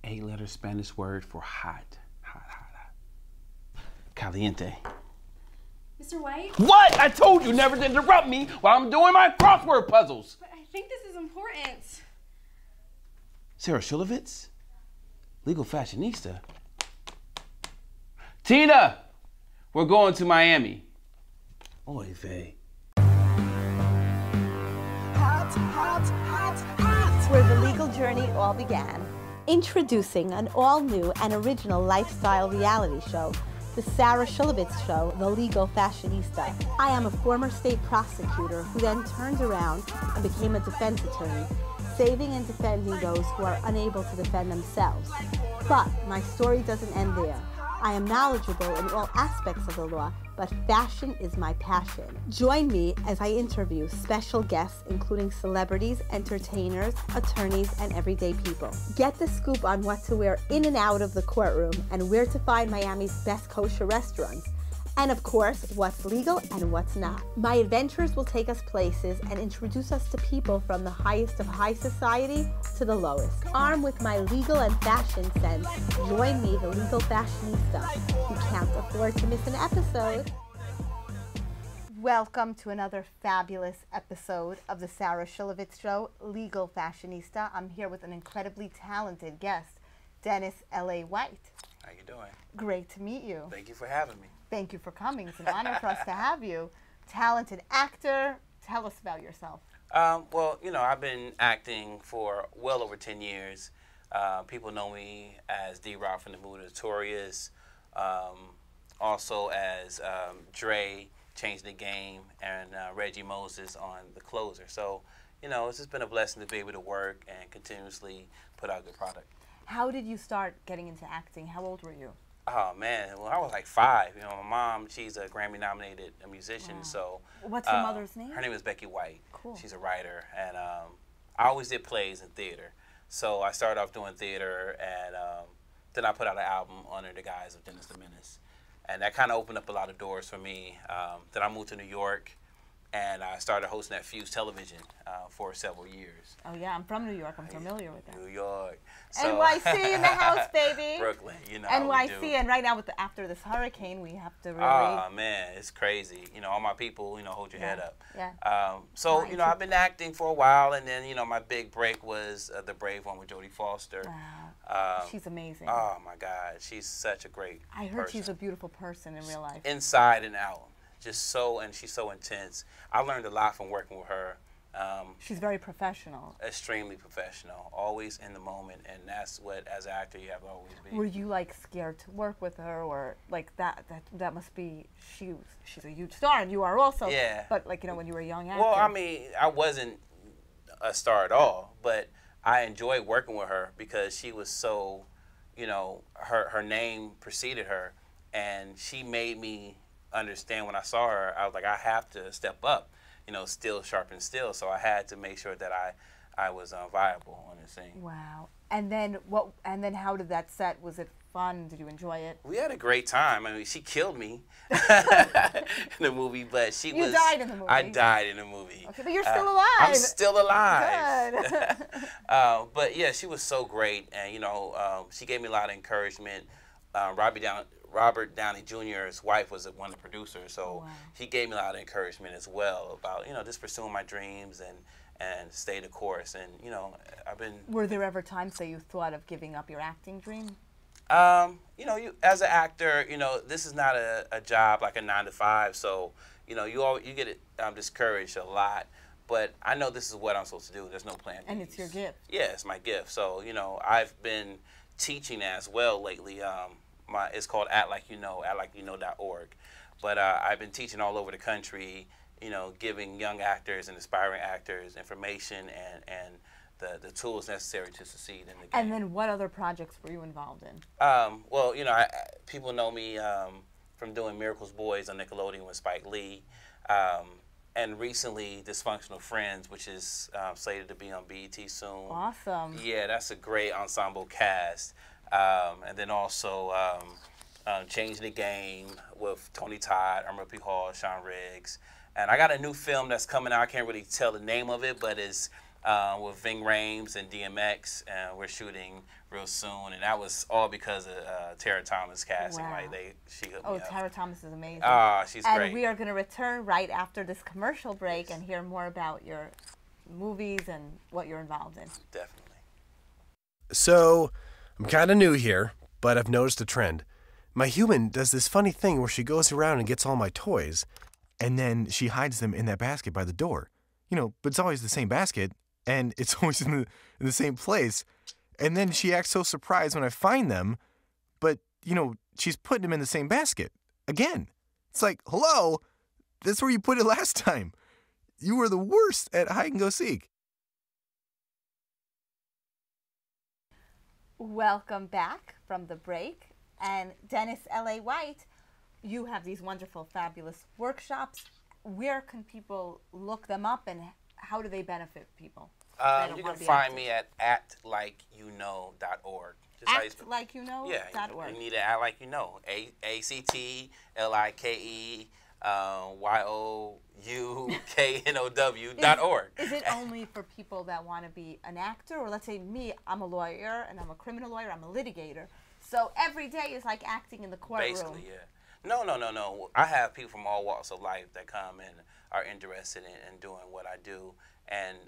8-letter Spanish word for hot. Hot, hot, hot. Caliente. Mr. White? What? I told you never to interrupt me while I'm doing my crossword puzzles. But I think this is important. Sara Shilovitz? Legal fashionista? Tina! We're going to Miami. Oy vey. Where the legal journey all began. Introducing an all-new and original lifestyle reality show, The Sara Shilovitz Show, The Legal Fashionista. I am a former state prosecutor who then turned around and became a defense attorney, saving and defending those who are unable to defend themselves. But my story doesn't end there. I am knowledgeable in all aspects of the law, but fashion is my passion. Join me as I interview special guests, including celebrities, entertainers, attorneys, and everyday people. Get the scoop on what to wear in and out of the courtroom and where to find Miami's best kosher restaurants. And of course, what's legal and what's not. My adventures will take us places and introduce us to people from the highest of high society to the lowest. Armed with my legal and fashion sense, join me, the legal fashionista. You can't afford to miss an episode. Welcome to another fabulous episode of the Sara Shilovitz Show, Legal Fashionista. I'm here with an incredibly talented guest, Dennis L.A. White. How you doing? Great to meet you. Thank you for having me. Thank you for coming. It's an honor for us to have you. Talented actor. Tell us about yourself. Well, you know, I've been acting for well over 10 years. People know me as D-Rock from the movie Notorious, also as Dre, Change the Game, and Reggie Moses on The Closer. So, you know, it's just been a blessing to be able to work and continuously put out good product. How did you start getting into acting? How old were you? Oh man, well I was like 5. You know, my mom, she's a Grammy-nominated musician. Wow. So what's your mother's name? Her name is Becky White. Cool. She's a writer, and I always did plays in theater. So I started off doing theater, and then I put out an album under the guise of Dennis the Menace, and that kind of opened up a lot of doors for me. Then I moved to New York, and I started hosting at Fuse Television for several years. Oh yeah, I'm from New York. I'm familiar with that. New York. So NYC in the house, baby. Brooklyn, you know how we do. NYC, and right now with after this hurricane, we have to really. Oh man, it's crazy. You know, all my people, you know, hold your head up. Yeah. So you know, I've been acting for a while, and then you know, my big break was The Brave One with Jodie Foster. Wow. She's amazing. Oh my God, she's such a great. I heard person. she's a beautiful person in real life. Inside and out, just so, and she's so intense. I learned a lot from working with her. She's very professional. Extremely professional, always in the moment, and that's what, as an actor, you have to always be. Were you like scared to work with her, or like that must be, she's a huge star, and you are also. Yeah. But like, you know, when you were a young actor. Well, I mean, I wasn't a star at all, but I enjoyed working with her because she was so, you know, her name preceded her, and she made me understand when I saw her, I was like, I have to step up. You know, still sharp and still. So I had to make sure that I was viable on this thing. Wow. And then what? And then how did that set? Was it fun? Did you enjoy it? We had a great time. I mean, she killed me in the movie, but she was. You died in the movie. I died in the movie. Okay, but you're still alive. I'm still alive. Good. But yeah, she was so great, and you know, she gave me a lot of encouragement. Robert Downey Jr.'s wife was one of the producers, so wow. He gave me a lot of encouragement as well about, you know, just pursuing my dreams and stay the course. And, you know, I've been... Were there ever times that you thought of giving up your acting dream? You know, as an actor, you know, this is not a job like a 9-to-5, so, you know, you get discouraged a lot. But I know this is what I'm supposed to do. There's no plan B. And it's your gift. Yeah, it's my gift. So, you know, I've been teaching as well lately. It's called actlikeyouknow.org. But I've been teaching all over the country, you know, giving young actors and aspiring actors information and the tools necessary to succeed in the game. And then what other projects were you involved in? Well, you know, people know me from doing Miracles Boys on Nickelodeon with Spike Lee. And recently, Dysfunctional Friends, which is slated to be on BET soon. Awesome. Yeah, that's a great ensemble cast. And then also Change the Game with Tony Todd, Irma P. Hall, Sean Riggs. And I got a new film that's coming out. I can't really tell the name of it, but it's with Ving Rhames and DMX, and we're shooting real soon. And that was all because of Tara Thomas casting. Wow. Like she hooked me up. Tara Thomas is amazing. She's and great. And we are going to return right after this commercial break and hear more about your movies and what you're involved in. Definitely. So, I'm kind of new here, but I've noticed a trend. My human does this funny thing where she goes around and gets all my toys, and then she hides them in that basket by the door. You know, but it's always the same basket, and it's always in the same place. And then she acts so surprised when I find them, but, you know, she's putting them in the same basket. Again. It's like, hello, that's where you put it last time. You were the worst at hide and go seek. Welcome back from the break. And Dennis L.A. White, you have these wonderful, fabulous workshops. Where can people look them up, and how do they benefit people? You can find me at actlikeyouKnow.org. ActlikeyouKnow.org. Yeah, you need to act like you know. ACTLIKEYOUKNOW.org. Is it only for people that want to be an actor? Or let's say me, I'm a lawyer, and I'm a criminal lawyer, I'm a litigator. So every day is like acting in the courtroom. Basically, yeah. No. I have people from all walks of life that come and are interested in doing what I do. And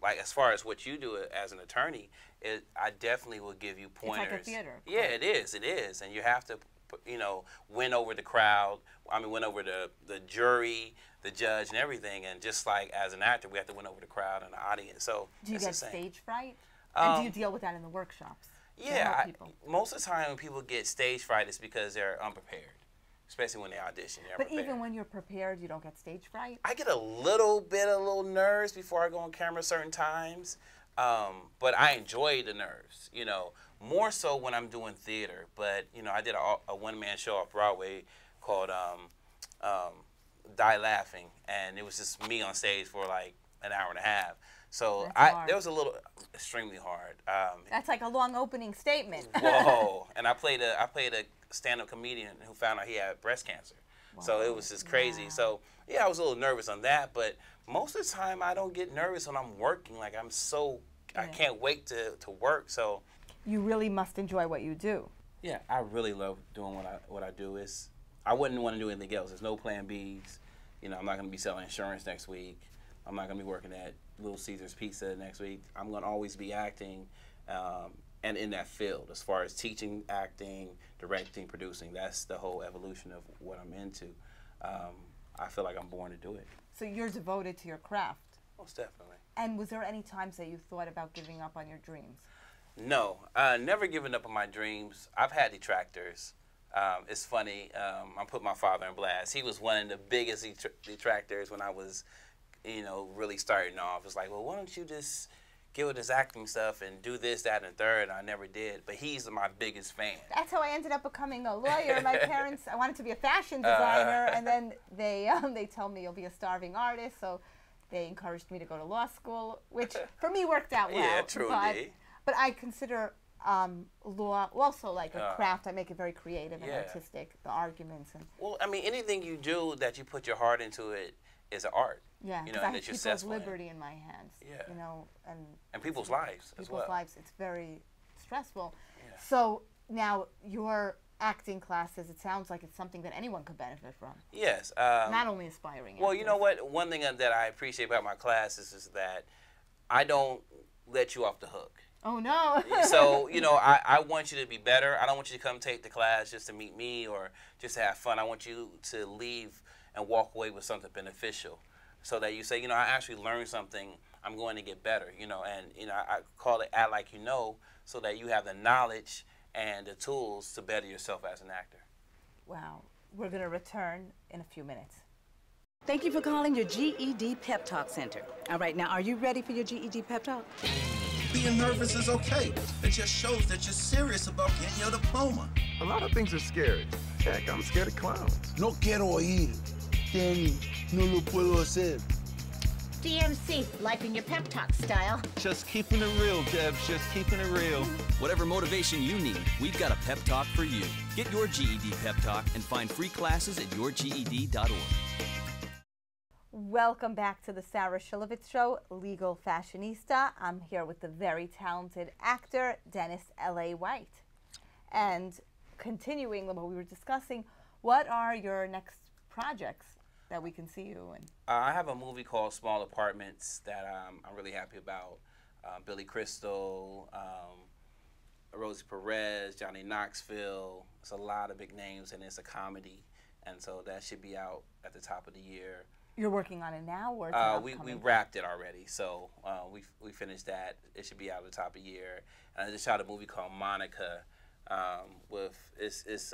like as far as what you do as an attorney, I definitely will give you pointers. It's like a theater. Yeah, it is. And you have to, you know, win over the crowd. Win over the jury, the judge, and everything. And just like as an actor, we have to win over the crowd and the audience. So do you get stage fright? And do you deal with that in the workshops? Yeah, most of the time when people get stage fright, it's because they're unprepared, especially when they audition. But even when you're prepared, you don't get stage fright? I get a little nerves before I go on camera certain times, but I enjoy the nerves, you know, more so when I'm doing theater. But, you know, I did a one-man show off Broadway called Die Laughing, and it was just me on stage for like an hour and a half. So there was a little extremely hard. That's like a long opening statement. Whoa! And I played a stand-up comedian who found out he had breast cancer. Whoa. So it was just crazy. Wow. So yeah, I was a little nervous on that, but most of the time I don't get nervous when I'm working. Like I can't wait to work. So you really must enjoy what you do. Yeah, I really love doing what I do. I wouldn't want to do anything else. There's no plan Bs. You know, I'm not going to be selling insurance next week. I'm not going to be working at Little Caesars Pizza next week. I'm going to always be acting and in that field as far as teaching, acting, directing, producing. That's the whole evolution of what I'm into. I feel like I'm born to do it. So you're devoted to your craft? Most definitely. And was there any times that you thought about giving up on your dreams? No, never given up on my dreams. I've had detractors. It's funny, I put my father in blast. He was one of the biggest detractors when I was, you know, really starting off. It's like, well, why don't you just get with this acting stuff and do this, that, and the third? And I never did, but he's my biggest fan. That's how I ended up becoming a lawyer. My parents, I wanted to be a fashion designer, and then they told me you'll be a starving artist, so they encouraged me to go to law school, which for me worked out well. Yeah, truly. But I consider law also like a craft. I make it very creative and artistic, the arguments. Well, I mean, anything you do that you put your heart into it is an art. Yeah, you know, and and I have people's liberty in my hands. Yeah. You know, and people's lives as well. People's lives, it's very stressful. Yeah. So now your acting classes, it sounds like it's something that anyone could benefit from. Yes. Not only aspiring actors. Well, you know what? One thing that I appreciate about my classes is that I don't let you off the hook. Oh, no. So, you know, I want you to be better. I don't want you to come take the class just to meet me or just to have fun. I want you to leave and walk away with something beneficial so that you say, you know, I actually learned something. I'm going to get better, you know, and, you know, I call it Act Like You Know so that you have the knowledge and the tools to better yourself as an actor. Wow. We're going to return in a few minutes. Thank you for calling your GED Pep Talk Center. All right, now, are you ready for your GED Pep Talk? Being nervous is okay. It just shows that you're serious about getting your diploma. A lot of things are scary. Heck, I'm scared of clowns. No quiero ir. Danny, no lo puedo hacer. DMC, life in your pep talk style. Just keeping it real, Debs, just keeping it real. Whatever motivation you need, we've got a pep talk for you. Get your GED pep talk and find free classes at yourged.org. Welcome back to the Sara Shilovitz Show, Legal Fashionista. I'm here with the very talented actor, Dennis L.A. White. And continuing what we were discussing, what are your next projects that we can see you in? I have a movie called Small Apartments that I'm really happy about. Billy Crystal, Rosie Perez, Johnny Knoxville. It's a lot of big names, and it's a comedy. And so that should be out at the top of the year. You're working on it now, or we wrapped it already, so we finished that. It should be out at the top of the year. And I just shot a movie called Monica. It's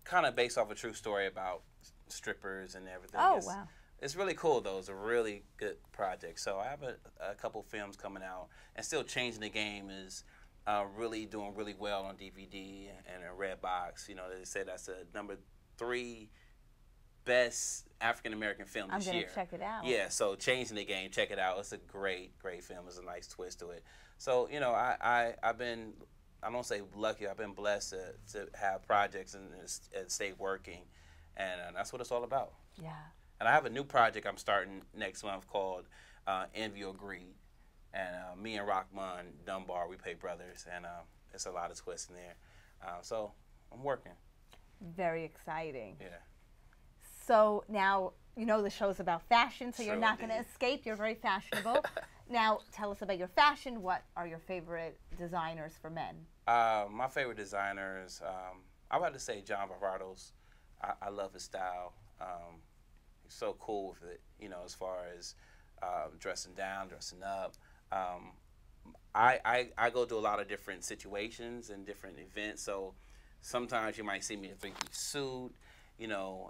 kind of based off a true story about strippers and everything. Oh, wow. It's really cool, though. It's a really good project. So I have a couple films coming out, and still Changing the Game is really doing really well on DVD and a Redbox. You know, they say that's the #3 best African-American film this year. I'm going to check it out. Yeah, so Changing the Game, check it out. It's a great, great film. It's a nice twist to it. So, you know, I've been, I don't say lucky, I've been blessed to have projects and stay working. And that's what it's all about. Yeah. And I have a new project I'm starting next month called Envy or Greed. And me and Rockman Dunbar, we play brothers. And it's a lot of twists in there. So I'm working. Very exciting. Yeah. So now, you know the show's about fashion, so you're not going to escape. You're very fashionable. Now, tell us about your fashion. What are your favorite designers for men? My favorite designers, I would have to say John Varvatos. I love his style. He's so cool with it, you know, as far as dressing down, dressing up. I go to a lot of different situations and different events, so sometimes you might see me in a three-piece suit, you know,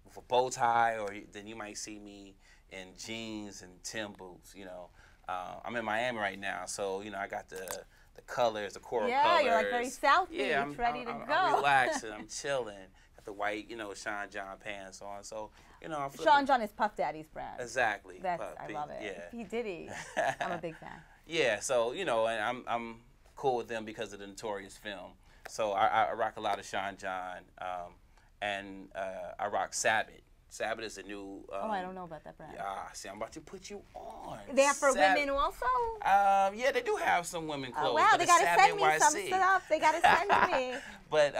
with a bow tie, or then you might see me in jeans and Tim boots, you know. I'm in Miami right now, so, you know, I got the colors, the coral colors. Yeah, you're like very South Beach, yeah, ready to go. I'm relaxing, I'm chilling. Got the white, you know, Sean John pants on, so, you know, I'm Sean John is Puff Daddy's brand. Exactly. That's, I love it. Yeah. P. Diddy, I'm a big fan. Yeah, so, you know, and I'm cool with them because of the Notorious film. So I rock a lot of Sean John, and I rock Sabbath. Sabbath is a new... oh, I don't know about that brand. See, I'm about to put you on. They have for women also? Yeah, they do have some women clothes. Oh, wow, they got to send me some stuff. They got to send me. But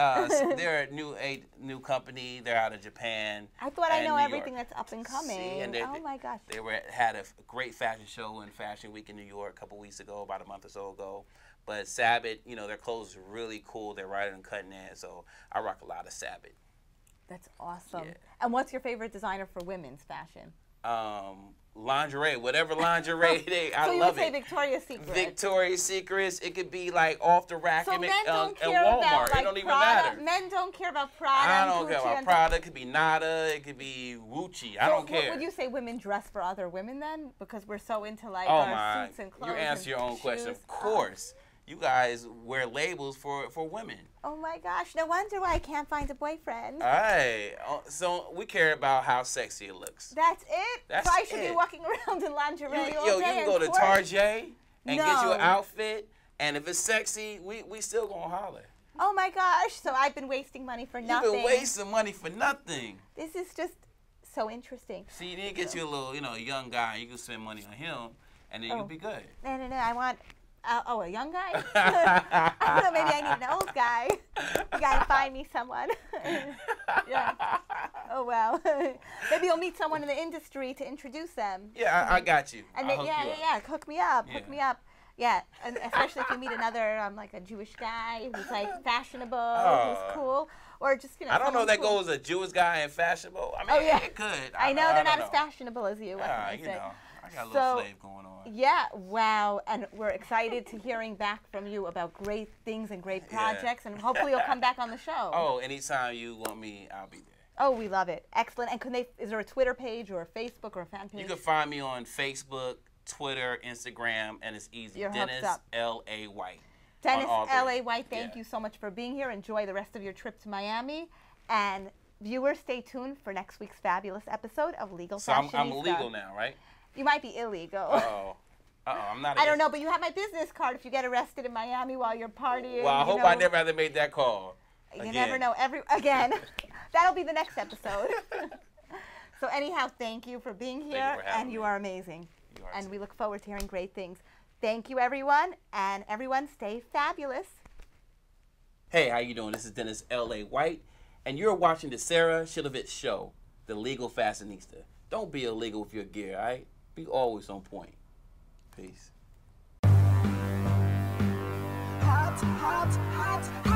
they're a new company. They're out of Japan. I thought I know everything that's up and coming. See, and oh, my gosh. They had a great fashion show in Fashion Week in New York a couple weeks ago, about a month or so ago. But Sabbath, you know, their clothes are really cool. They're right on cutting edge, so I rock a lot of Sabbath. That's awesome. Yeah. And what's your favorite designer for women's fashion? Lingerie, whatever lingerie I love it. So you would say Victoria's Secret. Victoria's Secrets. It could be like off the rack so in Walmart. Like, it don't even matter. Men don't care about Prada. I don't care about Prada. It could be Nada. It could be Gucci. I don't care. Would you say women dress for other women then? Because we're so into like our suits and clothes. You answer your own shoes. question. Of course. You guys wear labels for women. Oh my gosh, no wonder why I can't find a boyfriend. All right, so we care about how sexy it looks. That's it? That's so I should be walking around in lingerie all day. You can go to Target and get you an outfit, and if it's sexy, we still gonna holler. Oh my gosh, so I've been wasting money for nothing. You've been wasting money for nothing. This is just so interesting. See, you need to get you a little, you know, young guy, you can spend money on him, and then you'll be good. No, I want... a young guy? I don't know, maybe I need an old guy. You gotta find me someone. Yeah. Oh, wow. Maybe you'll meet someone in the industry to introduce them. Yeah, I got you. And hook me up. Hook me up. Yeah, and especially if you meet another, like a Jewish guy who's like fashionable, who's cool, or just, you know. I don't know if that goes a Jewish guy and fashionable. I mean, it could. I know they're not as fashionable as you. You know. I got a little slave going on. Yeah, wow. And we're excited to hearing back from you about great things and great projects. And hopefully you'll come back on the show. Oh, anytime you want me, I'll be there. Oh, we love it. Excellent. And is there a Twitter page or a Facebook or a fan page? You can find me on Facebook, Twitter, Instagram, and it's easy. Dennis L.A. White. Dennis L.A. White, thank you so much for being here. Enjoy the rest of your trip to Miami. And viewers, stay tuned for next week's fabulous episode of Legal Fashionista. So I'm legal now, right? You might be illegal. I'm not. I don't know, but you have my business card if you get arrested in Miami while you're partying. Well, I hope I never have to make that call. You never know. Again, that'll be the next episode. So anyhow, thank you for being here, Thank you for having and you me. are amazing. You are And too. we look forward to hearing great things. Thank you, everyone, and everyone stay fabulous. Hey, how you doing? This is Dennis L.A. White, and you're watching the Sara Shilovitz Show, the Legal Fashionista. Don't be illegal with your gear, all right? Be always on point. Peace. Hot, hot, hot.